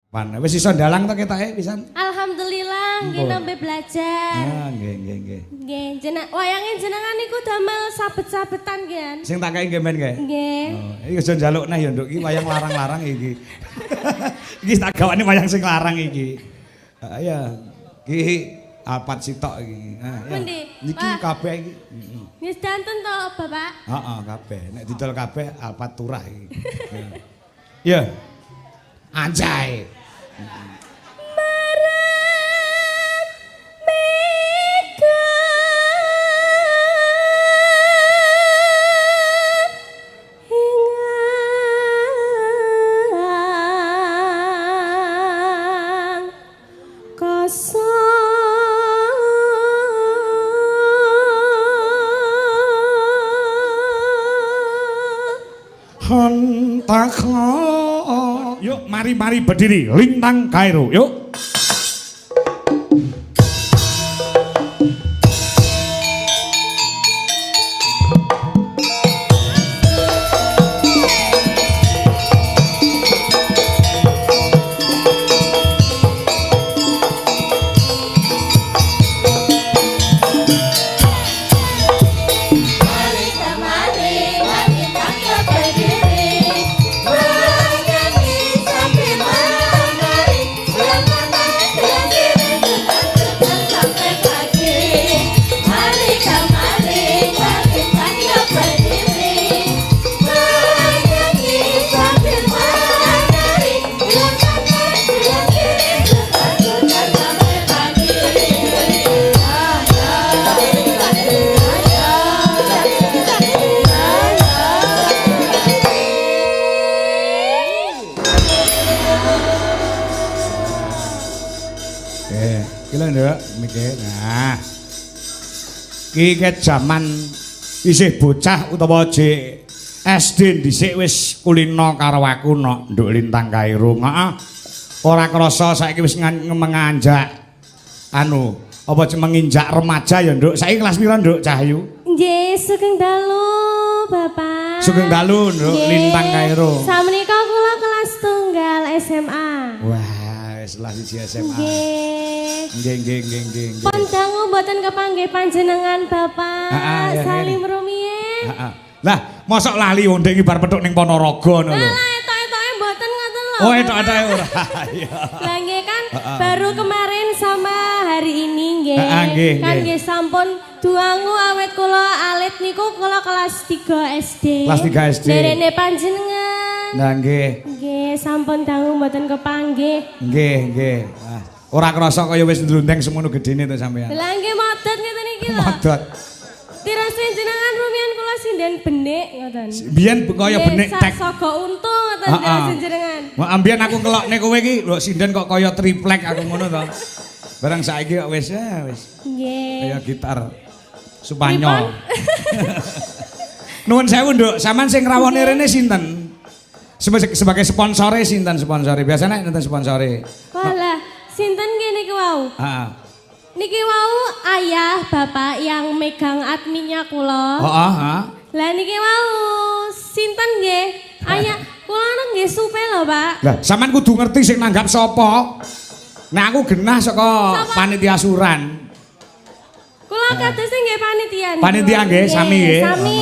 Pan wis iso ndalang to ketake pisan. Alhamdulillah nggih nembe belajar. Ah nggih. Nggih, wayange jenengan niku damel sabet-sabetan nggih. Sing tak kei nggih men nggih. Nggih. Oh, iki aja njaluk neh ya nduk iki wayang larang-larang iki. Iki tak gawane wayang sing larang iki. Ya. Iki alpat sitok iki. Pundi? Niki kabeh iki. Wis danten to, Bapak? Heeh, kabeh. Nek didol kabeh alpat turah iki. Ya. Anjay. Yuk mari berdiri lintang Kairo yuk. Nah, iki jaman isih bocah utawa jek SD dhisik wis kulino karo aku nok nduk lintang Kairo. Heeh. Ora krasa saiki wis menganjak anu apa menginjak remaja ya nduk. Saiki kelas pira nduk Cahyu? Nggih, sugeng dalu, Bapak. Sugeng dalu nduk lintang Kairo. Samenika kula kelas tunggal SMA. Wah, kelas 1 SMA. Nggih. Pun dangu mboten kepanggih panjenengan Bapak. Salim rumiyin. Lah, mosok lali ndek iki bar petuk ning Ponorogo ngono lho. Lah, etok-etoke mboten ngoten lho. Oh, etok-etoke ora. Lah nggih kan baru kemarin sama hari ini nggih. Kan nggih sampun duangu awet kula alit niku kula kelas 3 SD. Kelas 3 SD. Derene panjenengan. Nah nggih. Nggih, sampun dangu mboten kepanggih. Nggih. Ora krasa kaya wis ndlundeng semono gedene to sampean. Lah nggih modot ngeten iki lho. Modot. Tirasen jenengan rumiyin kula sinden benik ngoten. Biyen kaya benik tek. Sogo untu ngoten tirasen jenengan. Wah, ambiyen aku ngelokne kowe iki lho sinden kok kaya triplek aku ngono to. Barang saiki kok wis Nggih. Kaya gitar Spanyol. Nuwun sewu, Nduk. Sampeyan sing ngrawoni rene sinten? Sebagai sponsore sinten sponsore? Biasane nenten sponsore. Walah, sinten nggih niki wau? Heeh. Niki wau ayah bapak yang megang adminnya kula. Heeh. Lah niki wau sinten nggih? Ayah kula nggih supe lho, Pak. Lah, sampean kudu ngerti sing nanggap sapa. Nek aku genah saka panitia asuran. Kula kados nggih panitia niku. Panitia nggih, sami nggih. Sami.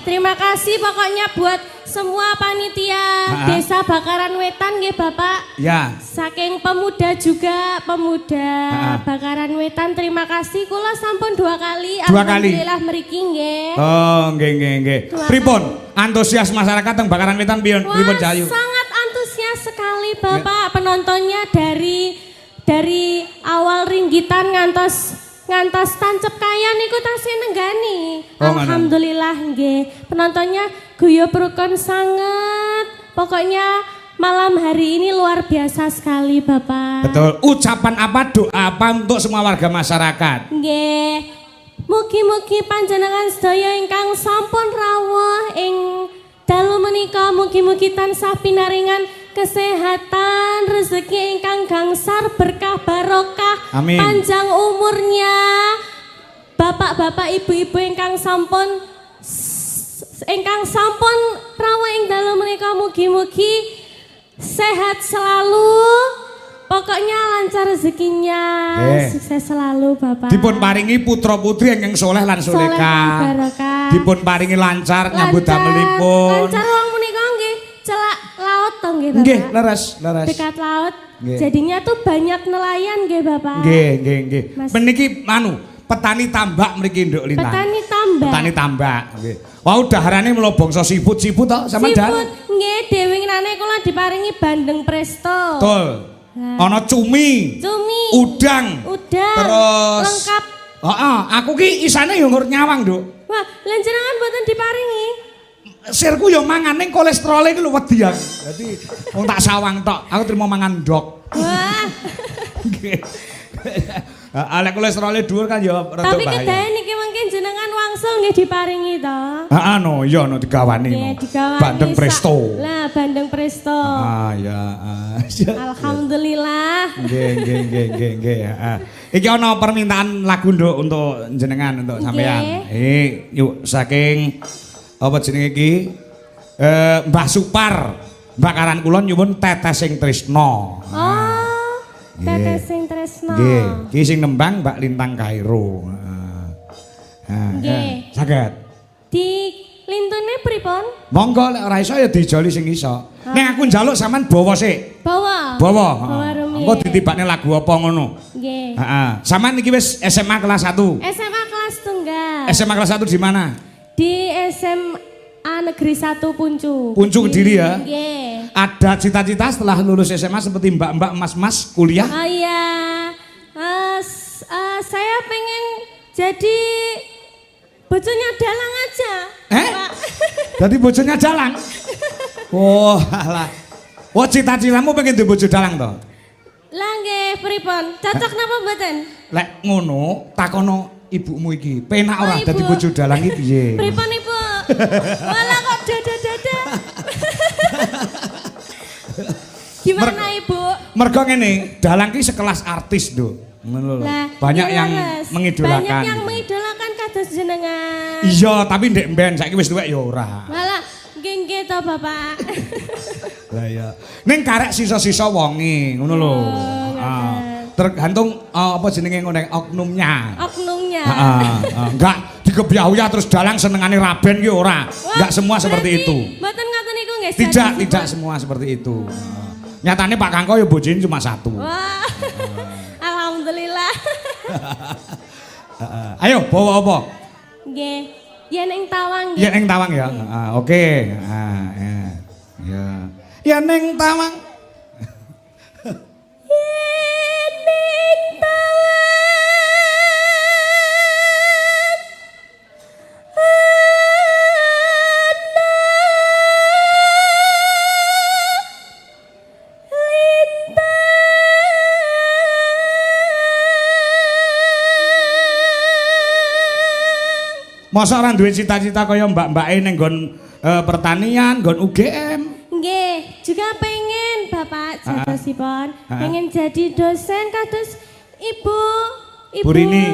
Terima kasih pokoknya buat semua panitia Desa Bakaran Wetan nggih, Bapak. Ya. Saking pemuda juga, pemuda Bakaran Wetan, terima kasih kula sampun 2 kali. Alhamdulillah mriki nggih. Oh, nggih. Pripun? Antusias masyarakat teng Bakaran Wetan pripun Cahayu? Sangat antusias sekali, Bapak. Penontonnya dari awal ringgitan ngantos tancep kaya niku tasih nenggani. Alhamdulillah nggih. Penontonnya guyub rukun sangat. Pokoknya malam hari ini luar biasa sekali, Bapak. Betul. Ucapan apa, doa apa untuk semua warga masyarakat? Nggih. Mugi-mugi panjenengan sedaya ingkang sampun rawuh ing dalu menika mugi-mugi tansah pinaringan kesehatan, rezeki ingkang gangsar, berkah barokah, amin. Panjang umurnya. Bapak-bapak, ibu-ibu ingkang sampun rawuh ing dalu menika mugi-mugi sehat selalu, lancar rezekinya, sukses selalu Bapak. Dipun paringi putra-putri ingkang soleh lan solehah. Barokah. Dipun paringi lancar nyambut damelipun. Lancar wong menika nggih celak laut to nggih Bapak. Nggih, leres. Dekat laut. Nggih. Jadinya tuh banyak nelayan nggih Bapak. Nggih. Meniki petani tambak mriki Nduk Lintang. Petani tambak. Nggih. Wau daharane mula bangsa siput-siput to sampean dahar. Siput nggih dewinane kula diparingi bandeng presto. Betul. Ana cumi. Udang. Terus lengkap. Heeh, aku ki isane yo ngur nyawang, Nduk. Wah, lan jenengan mboten diparingi. Sirku yo mangan ning kolesterole iki lho wedi aku. Dadi wong tak sawang tok, aku trimo mangan ndok. Wah. Nggih. Alek kolesterole dhuwur kan ya rada bahaya. Tapi kedae niki mungkin jenengan wangsul nggih diparingi to. Heeh no, iya no digawani no. Bandeng presto. Lah, bandeng presto. Ah ya. Alhamdulillah. Nggih. Heeh. Iki ana permintaan lagu Nduk untuk jenengan untuk sampean. Yuk saking apa jenenge iki? Mbah Supar. Bakaran kula nyuwun Tetesing Tresna. Oh. Tetesing Tresna. Nggih, iki sing nembang Mbak Lintang Kairo. Nggih. Saged. Di lintune pripun? Monggo lek ora iso ya dijoli sing iso. Nek aku njaluk sampean bawa sik. Bawa. Bawa. Rumiyin. Engko ditibakne lagu apa ngono. Nggih. Heeh. Sampean iki wis SMA kelas 1. SMA kelas tunggal. SMA kelas 1 di mana? Di SMA Negeri 1 Puncu. Puncu Kediri ya? Nggih. Ada cita-cita setelah lulus SMA seperti mbak-mbak mas-mas kuliah? Oh iya. Saya pengen jadi bojonya dalang aja. Pak. Jadi bojonya dalang? Wah, alah. Wah, cita-citamu pengen di bojo dalang toh? Lah nggih, pripun? Cocok napa mboten? Lek ngono, takono ibumu iki. Penak ora Ibu. dadi bojo dalang iki piye? Pripun Ibu? Walah kok dada-dada. Gimana Ibu? Mergo ngene, dalang ki sekelas artis, Nduk. Ngono lho. Banyak yang mengidolakan. Banyak yang mengidolakan kados jenengan. Iya, tapi ndek mben saiki wis tuwek ya ora. Walah, nggih to Bapak. Lah ya. Ning karek sisa-sisa wonge, ngono lho. Tergantung apa jenenge ngene oknumnya. Oknumnya. Enggak digebyah terus dalang senengane raben ki ora. Enggak semua seperti itu. Mboten ngoten niku nggih. Tidak semua seperti itu. Nyatane Pak Kangko ya bojone cuma satu. Wah. Alhamdulillah. Ayo bawa apa? Nggih. Ya ning Tawang nggih. Ya ning Tawang ya. Oke. Ya. Ya ning Tawang. Masa ora duwe cita-cita kaya mbak-mbake ning nggon pertanian, nggon UGM? Nggih, juga pengen Bapak jatosipun. Pengen jadi dosen kados Ibu Burini.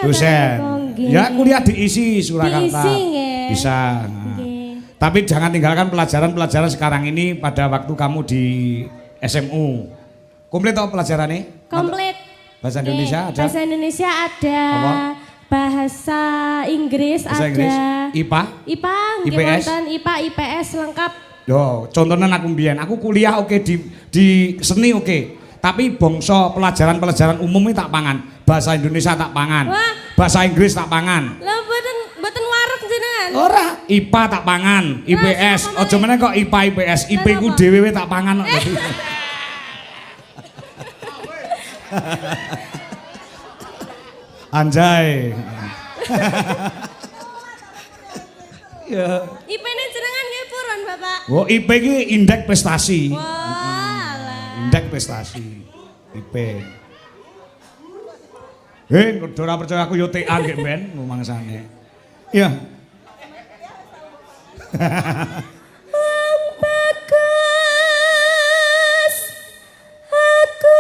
Dosen. Ya kuliah diisi Surakarta. Diisi nggih. Bisa. Tapi jangan tinggalkan pelajaran-pelajaran sekarang ini pada waktu kamu di SMU. Komplit atau pelajarannya? Komplit. Bahasa Indonesia ada? Bahasa Indonesia ada. Apa? Bahasa Inggris Bahasa ada. Inggris. IPA? IPA, IPS? IPA, IPS lengkap. Yo, contohnya aku mbiyen, aku kuliah oke di seni oke. Tapi bangsa pelajaran-pelajaran umum ini tak pangan. Bahasa Indonesia tak pangan. Wah. Bahasa Inggris tak pangan. Lah mboten wareg jenengan. Ora, IPA tak pangan, IPS. Aja meneh kok IPA IPS, IP ku dhewe tak pangan kok. Anjay. Ya. IP-ne jenengan nggih purun, Bapak? Oh, IP iki indeks prestasi. Walah. Indeks prestasi. IP. Ora percaya aku yo TA nggih ben rumangsane. Iya. Bagus. Aku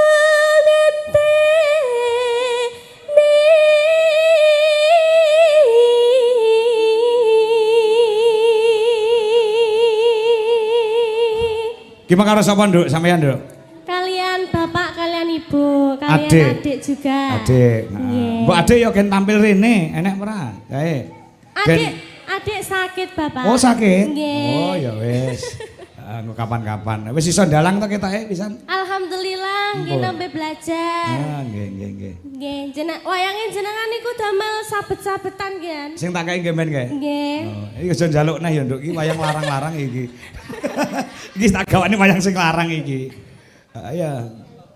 Gimana karo sapa Nduk sampeyan Nduk? Kalian kalian bapak, kalian ibu, kalian adik juga. Adik. Nggih. Mbok adik yo gen tampil rene, enek ora? Kae. Adik sakit, Bapak. Oh, sakit? Nggih. Oh, ya wis. Engko kapan-kapan. Wis iso ndalang to ketake pisan? Alhamdulillah, nggih nembe belajar. Nggih. Nggih, wayange jenengan niku damel sabet-sabetan kan. Sing tak kei nggih men kae. Nggih. Oh, iki aja njaluk neh ya nduk iki wayang larang-larang iki. Iki tak gawane wayang sing larang iki. Ya.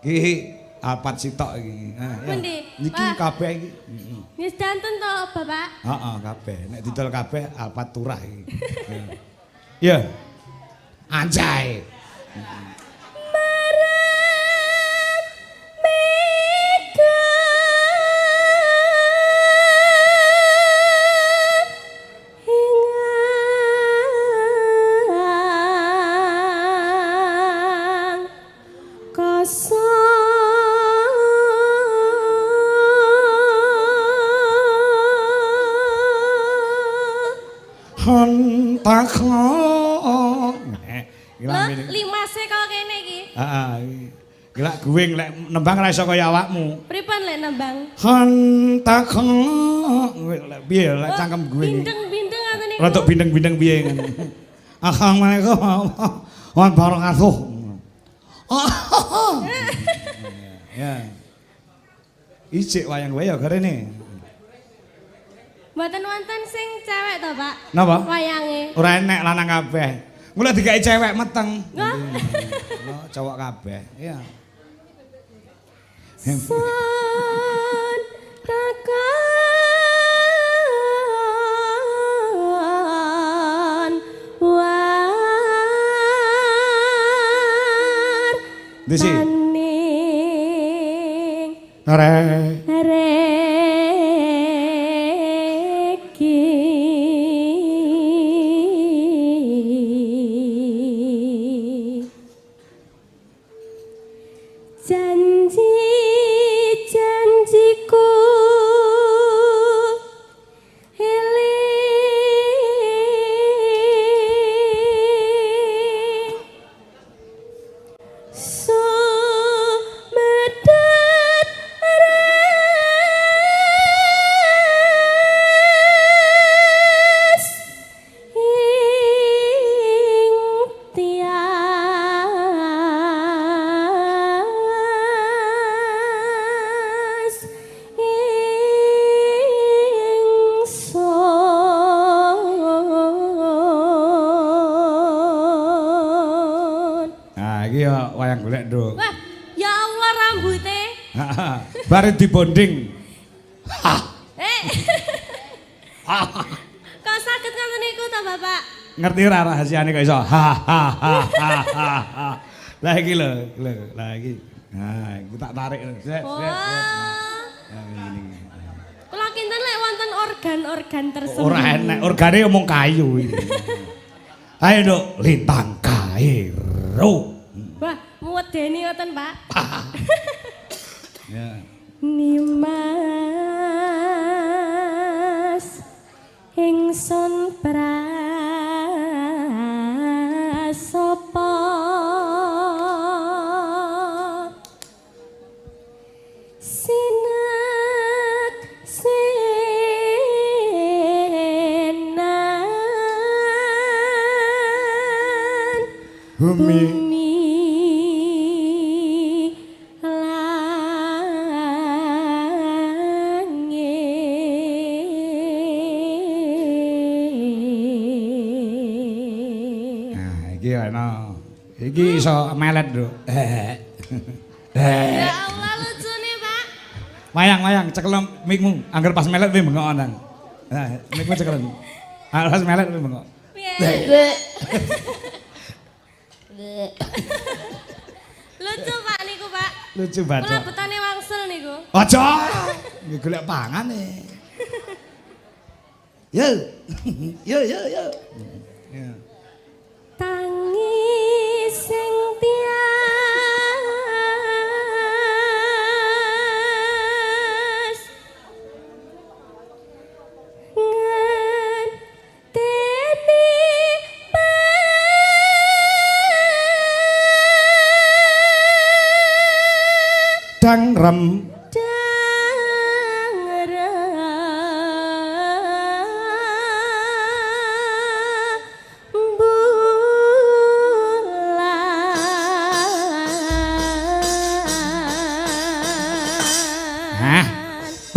Iki alpat sitok iki. Pundi? Niki kabeh iki. Wis danten to, Bapak? Heeh, kabeh. Nek didol kabeh alpat turah iki. Ya. Anjay. Limase kok kene iki. Heeh. Gila guwing lek nembang ra iso kaya awakmu. Pripun lek nembang? Hantakho. Lek piye lek cangkem guwing. Bindeng-bindeng ngoten niku. Rodok bindeng-bindeng piye ngono. Assalamualaikum. Wan barakatuh. Ya. Ijik wayang wae ya garene. Mboten wonten sing cewek to, Pak? Napa? Wayange. Ora enek lanang kabeh. Mulai dikai cewek meteng. Hah? Cowok kabeh. Iya. Sun takon war Disi. taning Ore. Janji-janjiku eling sumedet res ing tias ingsun. Nah, iki ya wayang golek, Nduk. Wah, ya Allah rambute. Bare dibonding. Eh. Kok sakit ngoten niku ta, Bapak? Ngerti ora rahasiane kok iso. Lah iki lho, lah iki. Nah, iki tak tarik. Set. Wah. Nah, ngene iki. Kula kinten lek wonten organ-organ tersebut. Ora enek, organe omong kayu iki. Ayo, Nduk, lintang kairo. Wah, muwedeni ngoten, Pak. Ya. Nimas ingsun prasapa sinak senan Bumi iki iso melet, Nduk. Ya Allah lucu nih, Pak. Wayang cekel mikmu, angger pas melet kowe bengok nang. Nah, mikmu cekel. Pas melet kowe bengok. Piye? Lucu, Pak niku, Pak. Lucu Kula banget. betane wangsul niku. Aja. Nggih golek pangan e. Yo. Yo. Ya. Tangi sing tias ngenteni dangrem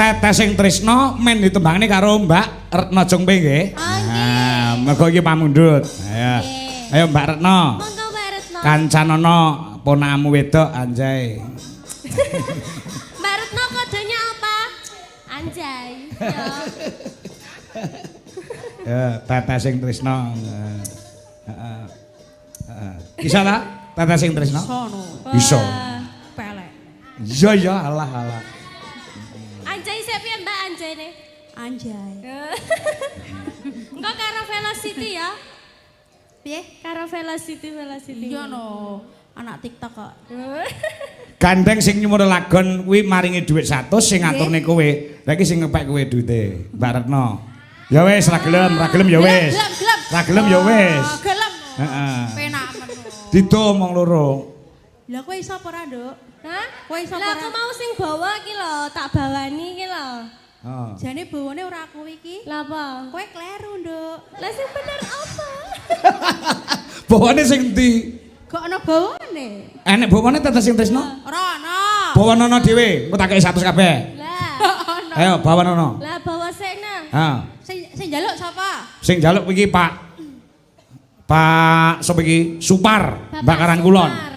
Teteh sing tresno men ditembangne karo Mbak Retno Jongpe nggih. Nah, mergo iki pamundhut. Ayo. Ayo Mbak Retno. Monggo Mbak Retno. Kancanono ponakamu wedok anjay. Mbak Retno kodenya apa? Anjay. Ya. Ya, teteh sing tresno. Heeh. Heeh. Bisa lah teteh sing tresno? Sono. Bisa. Pelek. Iya ya, alah. Anjay sik piye Mbak anjayne? Anjay. Engko karo Velocity ya? Piye? Karo Velocity. Iya no. Anak TikTok kok. Gandeng sing nyumur lagon kuwi maringi dhuwit 100 sing ngaturne kowe. Lah iki sing ngepek kowe duwite, Mbak Retno. Ya wis ra gelem ya wis. Ra gelem ya wis. Gelem. Heeh. Penak men. Dido omong loro. Lah kowe iso apa ora, Nduk? Hah? Kowe iso Lah apa aku ora? mau sing bawa iki lho, tak bawani iki lho. Heeh. Jane bawane ora aku iki. Lah apa? Kowe kleru, Nduk. Lah sing bener apa? Bawane sing ndi? Kok ana bawane? Enek bawane teteh sing tresno? Ora ana. Bawanono dhewe, engko tak kei 100 kabeh. Lah. Ayo bawanono. Lah bawa sekna. Ha. Sing njaluk sapa? Sing njaluk iki Pak sapa iki? Supar, Bakaran Kulon.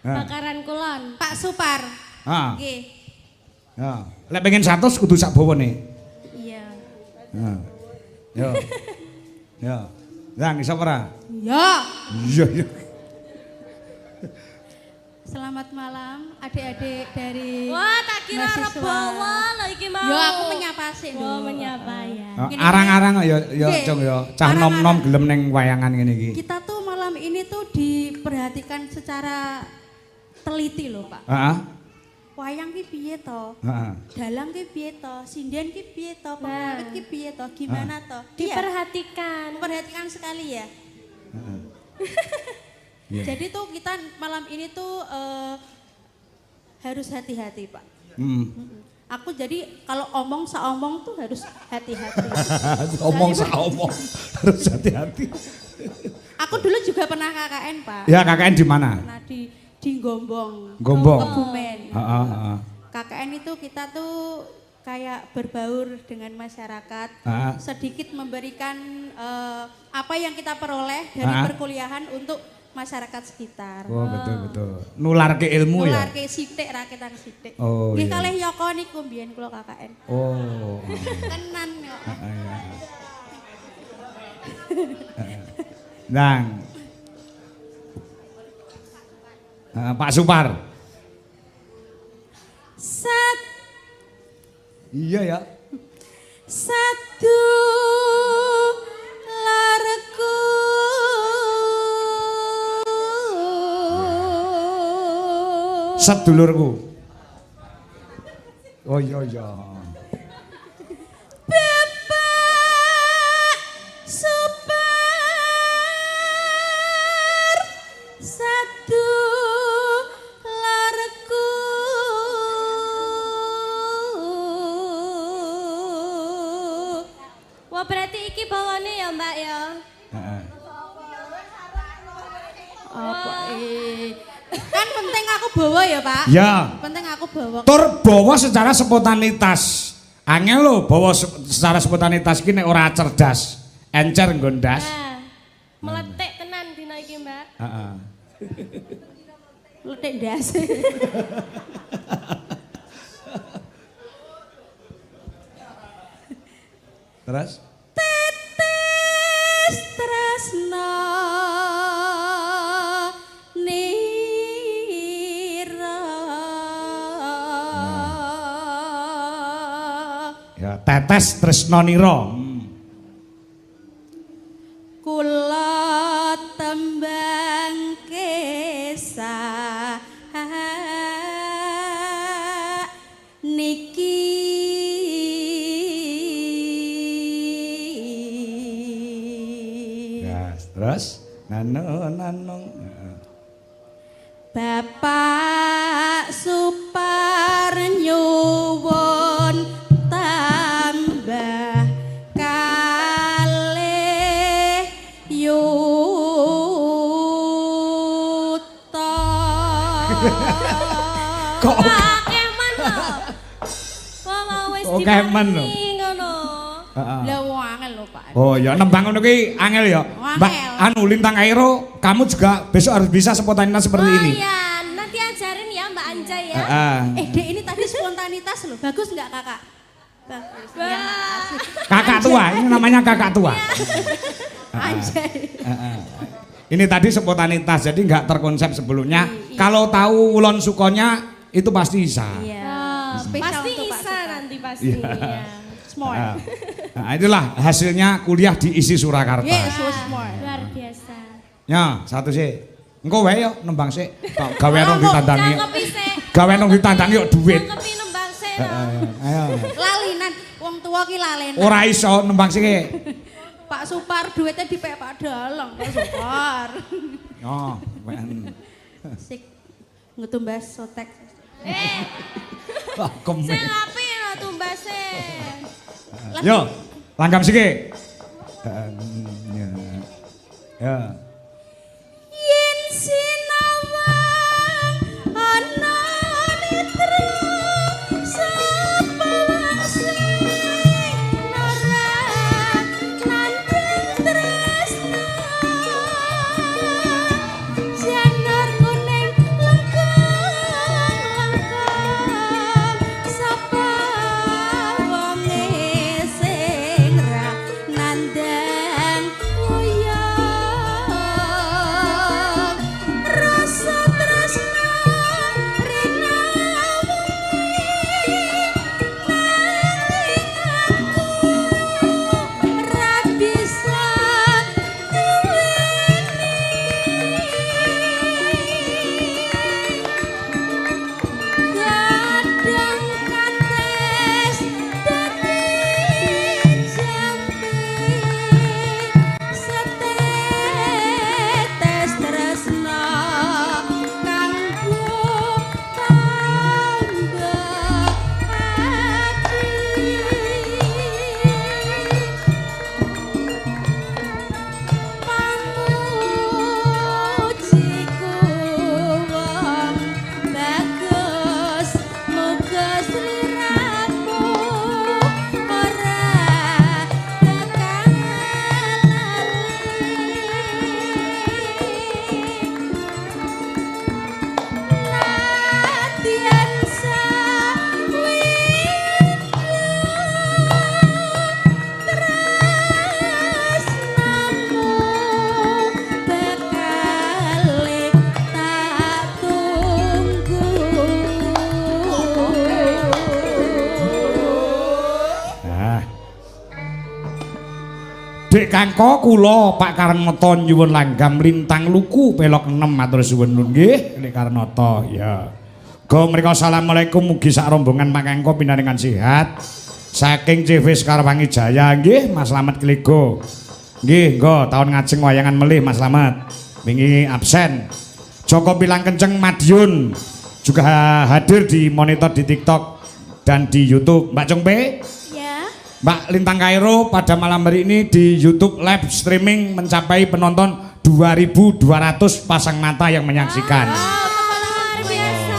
Bakaran Kulon. Pak Supar. Ha. Nggih. Ya. Lek pengen 100 kudu sak bawane. Iya. Ha. Yo. Yo. Yang iso ora? Ya. Iya. Selamat malam adik-adik dari Wah, tak kira arep mahasiswa. bawa lho iki mau. Yo aku menyapa sih Oh, Nduk. menyapa ya. Arang-arang ya Nggih. Cung ya. Cah nom-nom gelem ning wayangan ngene iki. Kita tuh malam ini tuh diperhatikan secara teliti loh Pak. Heeh. Wayang ki piye to? Heeh. Dalang ki piye to? Sinden ki piye to? Pengawit ki piye to? Gimana to? Diperhatikan. Memperhatikan sekali ya. Iya. Jadi tuh kita malam ini tuh harus hati-hati Pak. Aku jadi kalau omong seomong tuh harus hati-hati. Omong saomong harus hati-hati. Aku dulu juga pernah KKN Pak. Ya KKN di mana? Pernah di Gombong. Gombong. Kebumen. Heeh. KKN itu kita tuh kayak berbaur dengan masyarakat, sedikit memberikan apa yang kita peroleh dari perkuliahan untuk masyarakat sekitar. Oh betul. Nularke ilmu ya. Nularke sithik rakyat sithik. Oh Nggih iya. kalih Yoko niku mbiyen kula KKN. Oh. Tenan kok. Nang. Pak Supar. Iya ya. Satu larku Sedulurku. Oh iya. Bapak Supar satu larku Wah, berarti iki bawane ya, Mbak ya. Heeh. apa kan penting aku bawa ya Pak. Ya. Penting aku bawa. Tur bawa secara spontanitas. Angel lho bawa secara spontanitas ki nek ora cerdas, encer nggondas. Nah, meletik tenan dina iki, Mbak. Heeh. Letik ndas. Terus? Tetes tresno nira. Ya, tetes tresno nira. Kula tembang kesah niki Ya, terus nanung. Bapak Supar Kok akeh men lho. Wah wis men lho. Ngono. Lah wong angel lho Pak. Oh ya nembang ngono ki angel ya. Mbak anu Lintang Kairo, kamu juga besok harus bisa spontanitas seperti ini. Oh iya, nanti ajarin ya Mbak Anja ya. Dek ini tadi spontanitas loh. Bagus enggak Kakak? Bagus. Ya, asik. Kakak tua, ini namanya kakak tua. Anjay. Ini tadi spontanitas, jadi nggak terkonsep sebelumnya. Kalau tahu Ulon Sukonya itu pasti bisa. Iya. Spesial Pasti untuk Pak Isa Suka. nanti pasti. Ya. Smart. Nah, itulah hasilnya kuliah di ISI Surakarta. Yes, so smart. Luar biasa. Ya, satu sih. Engko wae yo nembang sik. Gawe nang ditandangi. Cangkepi sik. Gawe nang ditandangi yo dhuwit. Cangkepi nembang sik. Ayo. Lalinan, wong tua ki lalenan. Ora iso nembang sik. Pak Supar duitnya dipek Pak Dalang, Pak Supar. Oh, Sik ngetumbas sotek. wah kemen. Sing apik lho tumbase. Yo, langgam sik. Ya. Yen sinawang ana mitra sepalang sing ora langgeng tresna janur kuning lengkong sapa wonge sing ra nandang uyang rasa tresna rena ra bisa kadang kantes dadi jampi setetes tresna kanggo tambah pamujiku wong bagus muga sliramu ora bakal latihan tresnamu bakal tak tunggu. Nah. Dek Kangko kula Pak Karnata nyuwun langgam Lintang Luku pelok 6 matur suwun nggih Dek Karnata ya. Go mriko asalamualaikum mugi sak rombongan Pak Kangko pinaringan sehat. Saking CV Sekarwangi Jaya nggih Mas Slamet Klego. Nggih, nggo tahun ngajeng wayangan melih Mas Slamet. Wingi absen. Joko Pilang Kenceng Madiun juga hadir di monitor di TikTok dan di YouTube. Mbak Congpe, Ya. Mbak Lintang Kairo pada malam hari ini di YouTube live streaming mencapai penonton 2.200 pasang mata yang menyaksikan. Luar biasa,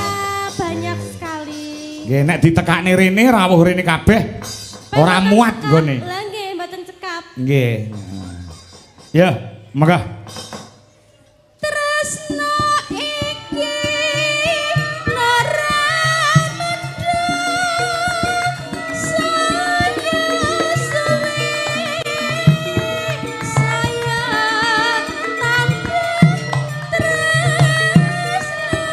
banyak sekali. Nggih nek ditekakne rene rawuh rene kabeh ora muat nggone. Lah nggih mboten cekap. Nggih. Ya, monggo. Tresna iki lara mendung saya suwi saya tambah tresna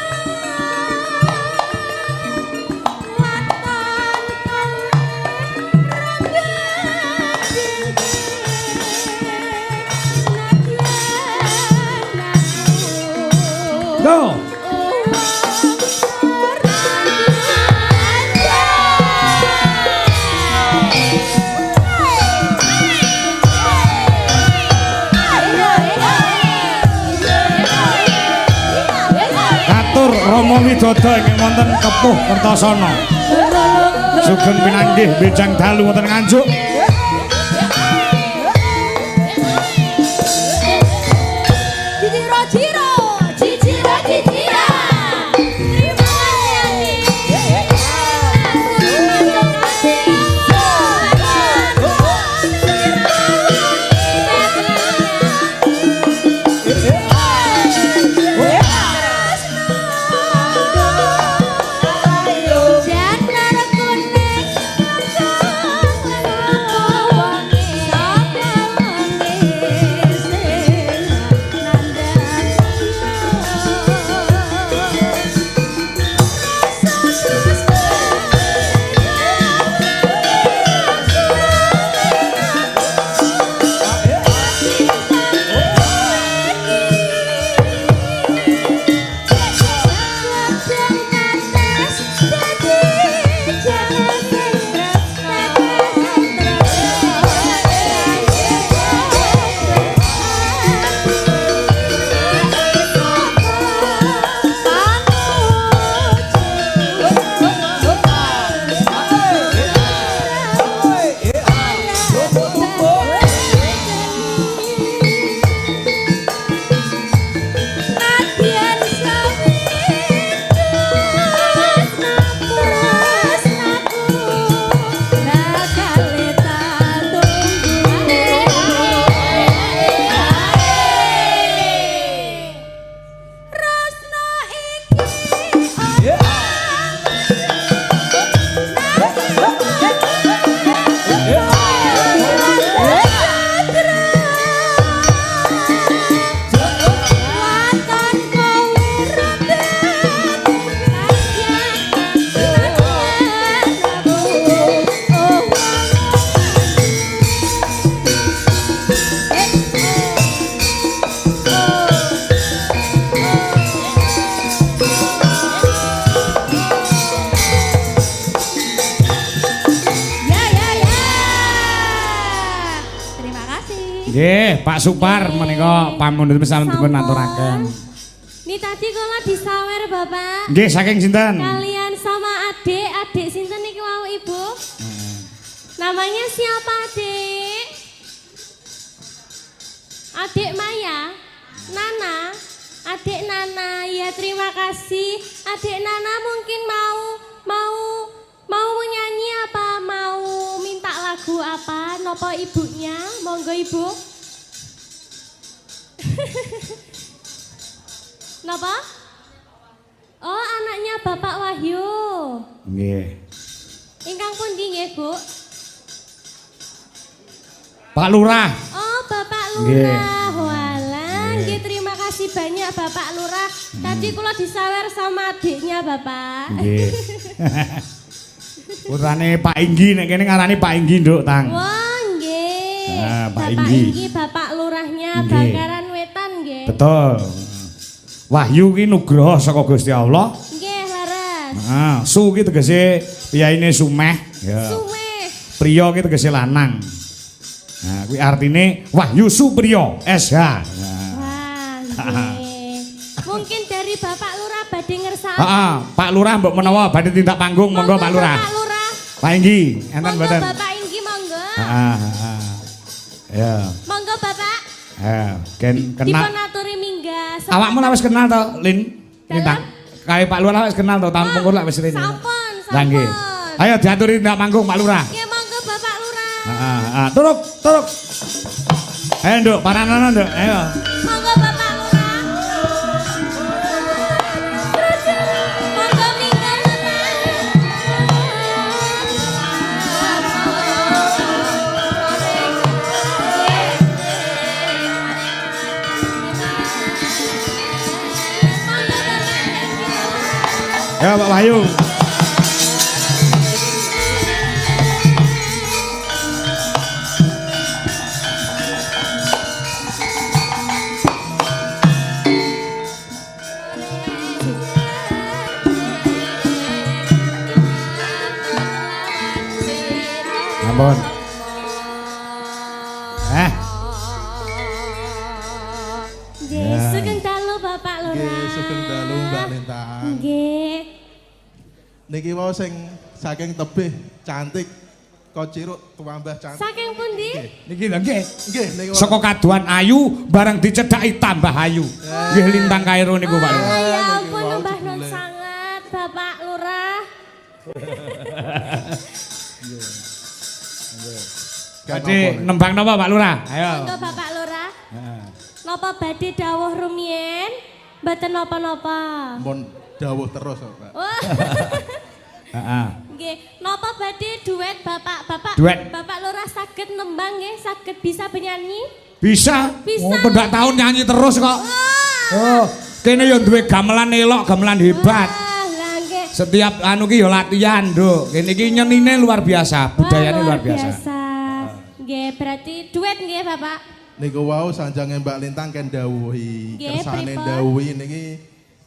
watan Go. Katur Romo Widodo ingkang wonten Kepuh Kertosana. Sugeng pinanggih bejang dalu wonten Nganjuk. Jiro, jiro, jijiro, jijiro. Terima kasih. Nggih, Pak Supar menika pamundhut sampun dipun aturaken. Ini tadi kula disawer Bapak. Nggih, saking sinten? Kalian sama adik sinten niki wau Ibu? Namanya siapa adik? Adik Maya? Nana? Adik Nana, ya terima kasih. Adik Nana mungkin mau menyanyi apa? Mau minta lagu apa? Nopo ibunya? Monggo Ibu. Napa? Oh, anaknya Bapak Wahyu. Nggih. Ingkang pundi nggih, Bu? Pak Lurah. Oh, Bapak Lurah. Walah, nggih terima kasih banyak Bapak Lurah. Tadi kula disawer sama adiknya Bapak. Nggih. Putrane Pak Inggi nek kene ngarani Pak Inggi, Nduk, Tang. Wah, nggih. Pak Bapak Inggi. Inggi, Bapak Lurahnya Nggih. Bakaran Wetan nggih. Betul. Wahyu ki nugraha saka Gusti Allah. Nggih, laras. Heeh, su ki tegese piyaine Sumeh, ya. Sumeh. Priya ki tegese lanang. Nah, kuwi artine Wahyu Supriya SH. Nah. Wah, nggih. Mungkin dari Bapak Lurah badhe ngersakaken. Heeh, Pak Lurah mbok menawa badhe tindak panggung monggo Pak Lurah. Bapak Lurah. Pak Inggi, enten Monggo mboten? Bapak Inggi monggo. Heeh. Ya. Monggo Bapak. Ken kenal. Dipun aturi minggah. Awakmu lah wis kenal to, Lin? Lintang. Kae Pak Lurah wis kenal to, tahun pungkur lah wis rene. Sampun, Lah nggih. sampun. Ayo diaturi tindak panggung Pak Lurah. Nggih monggo Bapak Lurah. Heeh, turuk, turuk. Ayo, Nduk, paranono, Nduk. Ayo. Monggo Bapak Lurah. Monggo minggah Ya Pak Wahyu. Ampun. Nggih, sugeng dalu Bapak Lurah. Nggih, sugeng dalu Mbak Lintang. Nggih. Niki wau sing saking tebih cantik kok ciruk tuambah cantik. Saking pundi? Niki lho nggih. Nggih, niki wau. Saka kaduan ayu barang dicedhaki tambah ayu. Nggih Lintang Kairo niku Pak Lurah. Ya niki ampun wau nambah nun jebule. sangat Bapak Lurah. Badhe nembang napa Pak Lurah? Ayo. Monggo Bapak Lurah. Napa badhe dawuh rumiyin? Mboten napa-napa. Mun dawuh terus kok, Pak. Wah. Heeh. Nggih, napa badhe duet Bapak Duet. Bapak Lurah saged nembang nggih, saged bisa penyanyi? Bisa. Bisa. Oh, pendak tahun nyanyi terus kok. Oh, kene yo duwe gamelan elok, gamelan hebat. Wah, lah nggih. Setiap anu ki yo latihan, Nduk. Kene iki nyenine luar biasa, budayane Wah, luar biasa. Nggih, berarti duet nggih, Bapak. Niku wau sanjange Mbak Lintang ken dawuhi. Nggih, Kersane pripun? dawuhi niki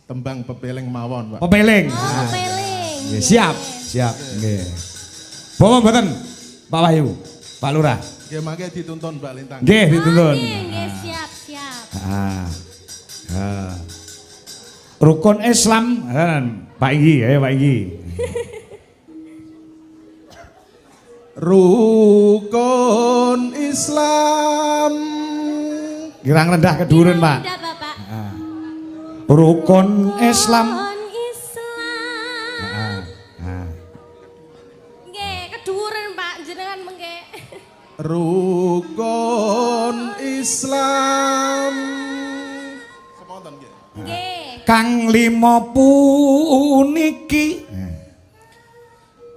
tembang pepeling mawon, Pak. Pepeling. Oh, peling. Nggih, siap, siap. Nggih. Bawa mboten, Pak Wahyu, Pak Lurah. Nggih, mangke dituntun Mbak Lintang. Nggih, dituntun. Nggih, siap, siap. Rukun Islam, Pak Inggi, ayo Pak Inggi. Rukun Islam. Kirang rendah kedurun, Pak. Tidak, Bapak. Rukun Islam. Islam. Nggih, keduren Pak, jenengan mengke. Rukun Islam. Semonten nggih. Nggih. Kang limo puniki.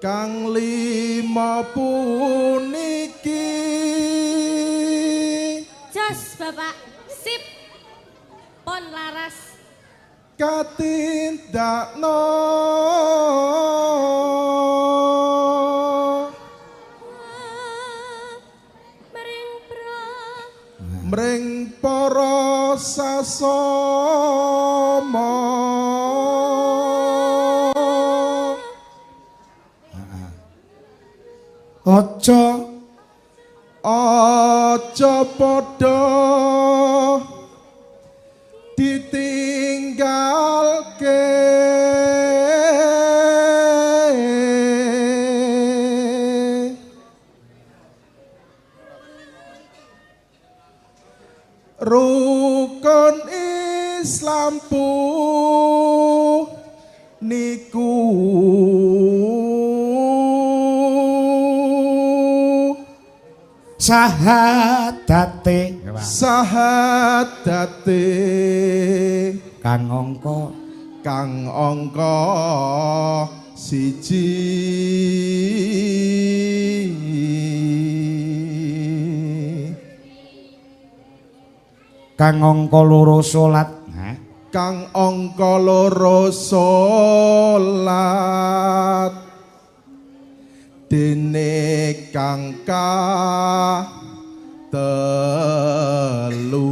Kang lima puniki. Jos, Bapak. Sip. Pon laras. Katindakno Mering pro. mring para sasama. Aja Aja aja padha ditinggalke rukun Islam niku sahadate kang angka siji kang angka loro salat kang angka loro salat dene kang telu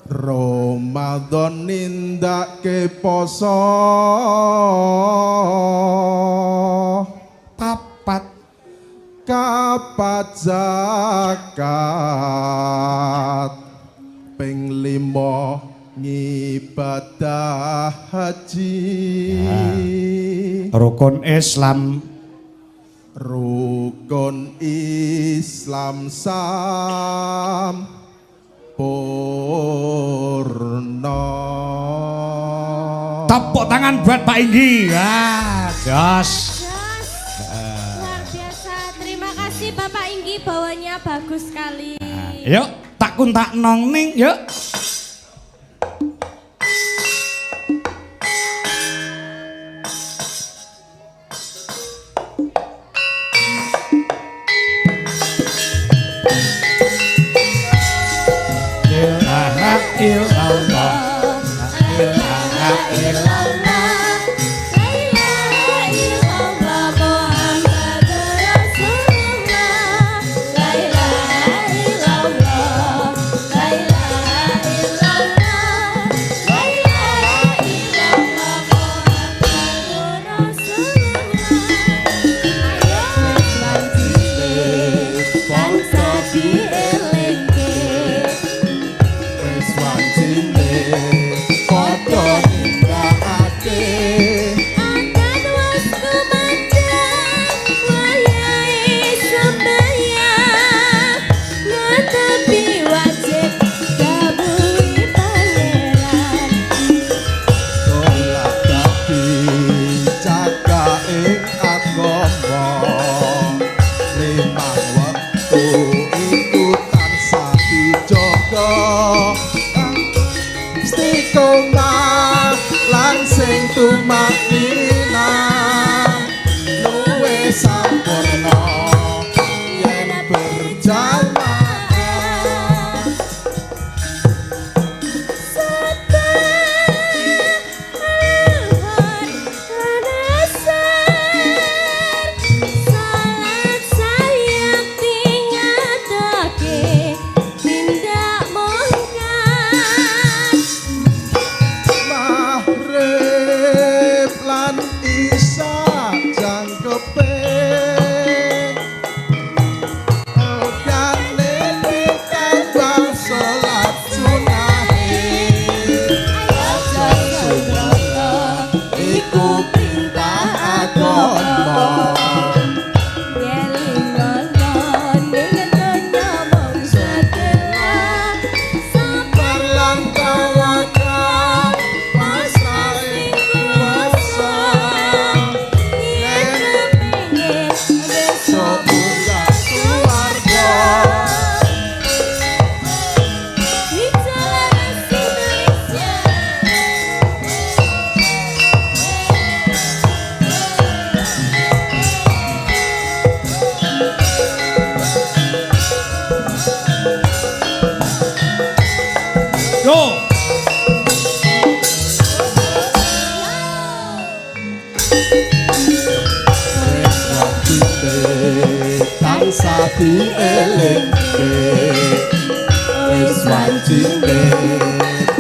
Ramadan nindake poso kapat zakat ping 5 ngibadah haji rukun Islam sampurna. Tepuk tangan buat Pak Inggi. Jos. Luar biasa. Terima kasih Bapak Inggi, bawanya bagus sekali. Yuk, tak kuntak nong ning, yuk.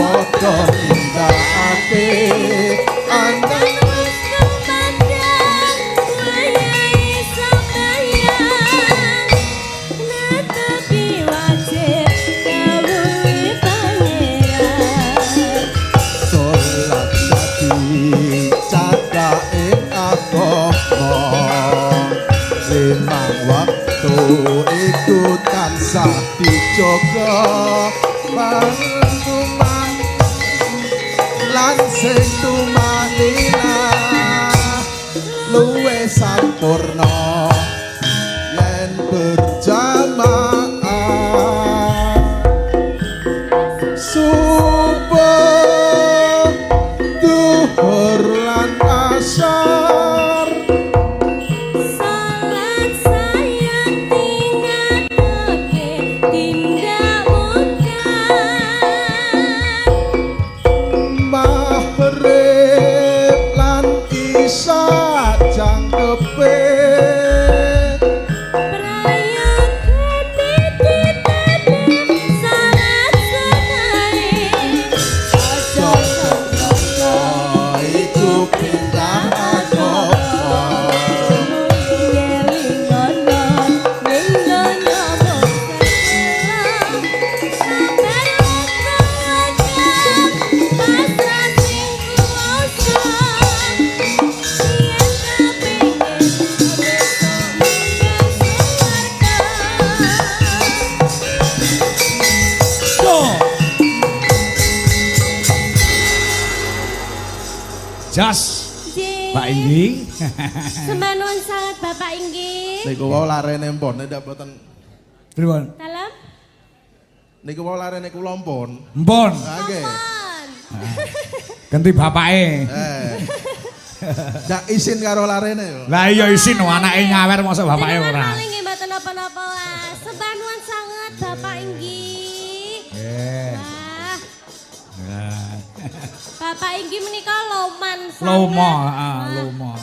Padha nindakake Pantuman lan sing tumanina luwe sampurna yen berjamaah subuh duhur lan asar Salat saya tingatake tindak Maghrib lan isya jangkepe iku pindah agama Jas Pak Inggi Sembah nuwun sanget Bapak Inggi. niku wau larene mpon ndak boten Pripun? Dalam niku wau larene kula mpon Mpun nggih ganti bapake ndak isin karo larene yo lah iya isin anake nyawer mosok bapake Jenengan ora paling nggih mboten napa-napa. Sembah nuwun sanget Bapak Inggi. Wah, Bapak Inggi menika loman sanget. Lomo, lomo.